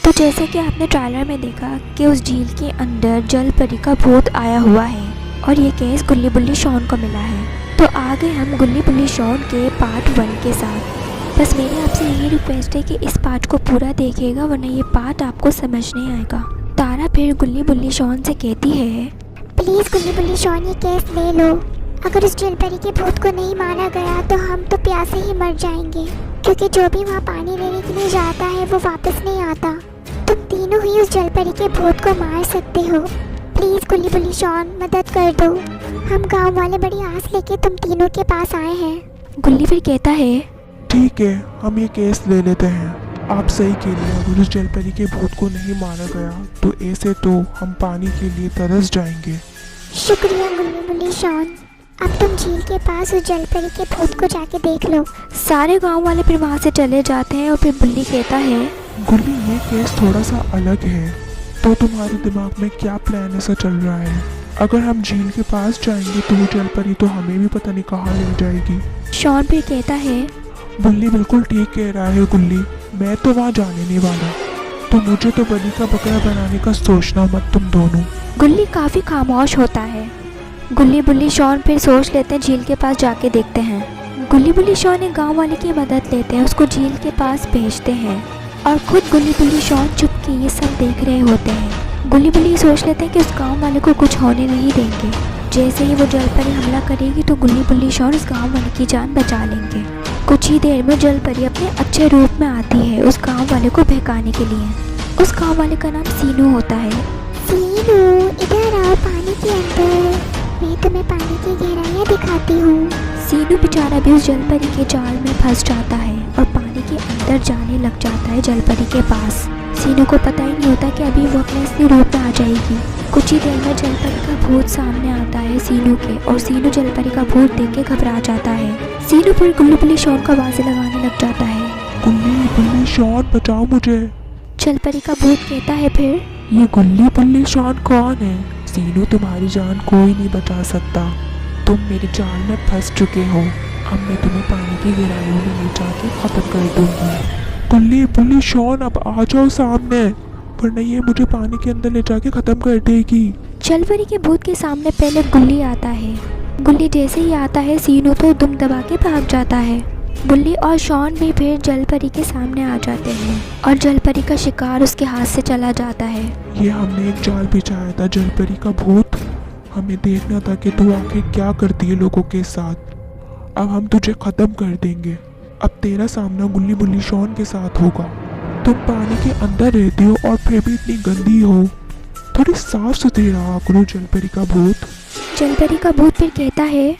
तो जैसे कि आपने ट्रेलर में देखा कि उस झील के अंदर जल परी का भूत आया हुआ है और ये केस गुल्ली बुल्ली शॉन को मिला है। तो आगे हम गुल्ली बुल्ली शॉन के पार्ट 1 के साथ। बस मेरी आपसे यही रिक्वेस्ट है कि इस पार्ट को पूरा देखिएगा, वरना ये पार्ट आपको समझ नहीं आएगा। तारा फिर गुल्ली बुल्ली शॉन से कहती है, प्लीज़ गुल्ली बुल्ली शॉन ये केस ले लो। अगर उस जल परी के भूत को नहीं मारा गया तो हम तो प्यासे ही मर जाएंगे, क्योंकि जो भी वहाँ पानी लेने के लिए जाता है वो वापस नहीं आता। तुम तीनों ही उस जल परी के भूत को मार सकते हो। प्लीज़ गुल्ली बुल्ली शॉन मदद कर दो। हम गांव वाले बड़ी आस लेके तुम तीनों के पास आए हैं। गुल्ली फिर कहता है, ठीक है, हम ये केस ले लेते हैं। आप सही कह रहे हैं, अगर उस जल परी के भूत को नहीं मारा गया तो ऐसे तो हम पानी के लिए तरस जाएंगे। शुक्रिया गुल्ली बुल्ली शॉन। अब तुम झील के पास उस जल परी के भूत को जाके देख लो। सारे गांव वाले फिर वहाँ से चले जाते हैं और फिर बुल्ली कहता है, गुल्ली ये केस थोड़ा सा अलग है, तो तुम्हारे दिमाग में क्या प्लान ऐसा चल रहा है? अगर हम झील के पास जाएंगे तो वो जल परी तो हमें भी पता नहीं कहाँ ले जाएगी। शॉन फिर कहता है, बुल्ली बिल्कुल ठीक कह रहा है गुल्ली, मैं तो वहाँ जाने नहीं वाला। तो मुझे तो बलि का बकरा बनाने का सोचना मत तुम दोनों। गुल्ली काफ़ी खामोश होता है। गुल्ली बुल्ली शॉन फिर सोच लेते हैं, झील के पास जाके देखते हैं। गुल्ली बुल्ली शॉन एक गांव वाले की मदद लेते हैं, उसको झील के पास भेजते हैं और खुद गुल्ली बुल्ली शॉन चुप के ये सब देख रहे होते हैं। गुल्ली बुल्ली सोच लेते हैं कि उस गांव वाले को कुछ होने नहीं देंगे। जैसे ही वो जल परी हमला करेगी तो गुल्ली बुल्ली शॉन उस गाँव वाले की जान बचा लेंगे। कुछ ही देर में जल परी अपने अच्छे रूप में आती है उस गाँव वाले को बहकाने के लिए। उस गाँव वाले का नाम सीनू होता है। सीनू इधर आओ पानी के अंदर, मैं तुम्हें पानी की गहराइयाँ दिखाती हूँ। सीनू बेचारा भी उस जल परी के जाल में फंस जाता है और पानी के अंदर जाने लग जाता है जल परी के पास। सीनू को पता ही नहीं होता कि अभी वो अपने असली रूप में आ जाएगी। कुछ ही देर में जल परी का भूत सामने आता है सीनू के, और सीनू जल परी का भूत देख के घबरा जाता है। सीनू फिर गुल्ली बुल्ली शॉन को आवाज़ें लगाने लग जाता है, गुल्ली बुल्ली शॉन बचाओ मुझे। जल परी का भूत कहता है फिर, ये गुल्ली बुल्ली शॉन कौन है? सीनू तुम्हारी जान कोई नहीं बचा सकता, तुम मेरे जाल में फंस चुके हो। अब मैं तुम्हें पानी की गहराइयों में ले जाके खत्म कर दूंगी। गुल्ली बुल्ली शॉन अब आ जाओ सामने, वरना ये मुझे पानी के अंदर ले जाके खत्म कर देगी। जल परी के भूत के सामने पहले गुल्ली आता है। गुल्ली जैसे ही आता है सीनू तो दुम दबा के भाग जाता है। गुल्ली और शॉन भी फिर जल परी के सामने आ जाते हैं और जल परी का शिकार उसके हाथ से चला जाता है। ये हमने एक जाल बिछाया था जल परी का भूत, हमें देखना था कि तू आखिर क्या करती है लोगों के साथ। अब हम तुझे खत्म कर देंगे। अब तेरा सामना गुल्ली बुल्ली शॉन के साथ होगा। तुम पानी के अंदर रहती हो और फिर भी इतनी गंदी हो, थोड़ी साफ सुथरी रहा करो जल परी का भूत। जल परी का भूत फिर कहता है,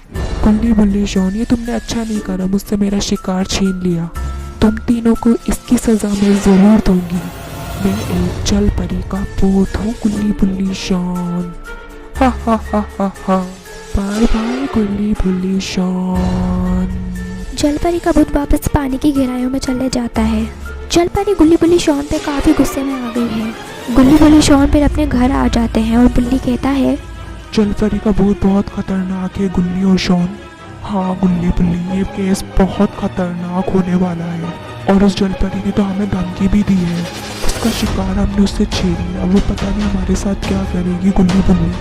गुल्ली बुल्ली शॉन ये तुमने अच्छा नहीं करा, मुझसे मेरा शिकार छीन लिया। तुम तीनों को इसकी सजा मैं जरूर दूंगी। मैं एक जल परी का भूत हूँ गुल्ली बुल्ली शॉन। हा हा हा हा हा, बाय बाय गुल्ली बुल्ली शॉन। जल परी का भूत वापस पानी की गहराइयों में चले जाता है। जल परी गुल्ली बुल्ली शॉन पे काफ़ी गुस्से में आ गई है। गुल्ली बुल्ली शॉन फिर अपने घर आ जाते हैं और बुल्ली कहता है, जल परी का भूत बहुत खतरनाक है गुल्ली और शॉन। हाँ गुल्ली बुल्ली, ये केस बहुत खतरनाक होने वाला है और उस जल परी ने तो हमें धमकी भी दी है। उसका शिकार हमने उससे छीन लिया, वो पता नहीं हमारे साथ क्या करेगी गुल्ली बुल्ली।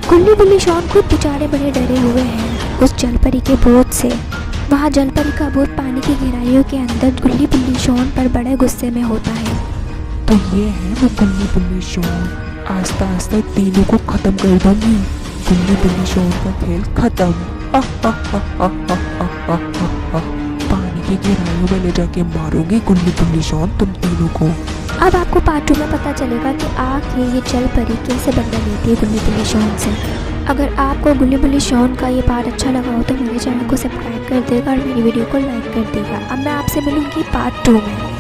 गुल्ली बुल्ली शॉन खुद बेचारे बड़े डरे हुए हैं उस जल परी के भूत से। वहाँ जल परी का भूत पानी की गहराइयों के अंदर गुल्ली बुल्ली शॉन पर बड़े गुस्से में होता है। तो ये है वो गुल्ली बुल्ली शॉन, आस्ता आस्ता तीनों को खत्म कर दूंगी। गुल्ली बुल्ली शॉन का खेल खत्म। पानी की गहराइयों में ले जाके मारूंगी गुल्ली बुल्ली शॉन तुम तीनों को। अब आपको पार्ट 2 में पता चलेगा कि आखिर ये जल परी कैसे बदला लेती है गुल्ली बुल्ली शॉन से। अगर आपको गुल्ली बुल्ली शॉन का ये पार्ट अच्छा लगा हो तो मेरे चैनल को सब्सक्राइब कर देगा और मेरी वीडियो को लाइक कर देगा। अब मैं आपसे मिलूंगी पार्ट 2 में।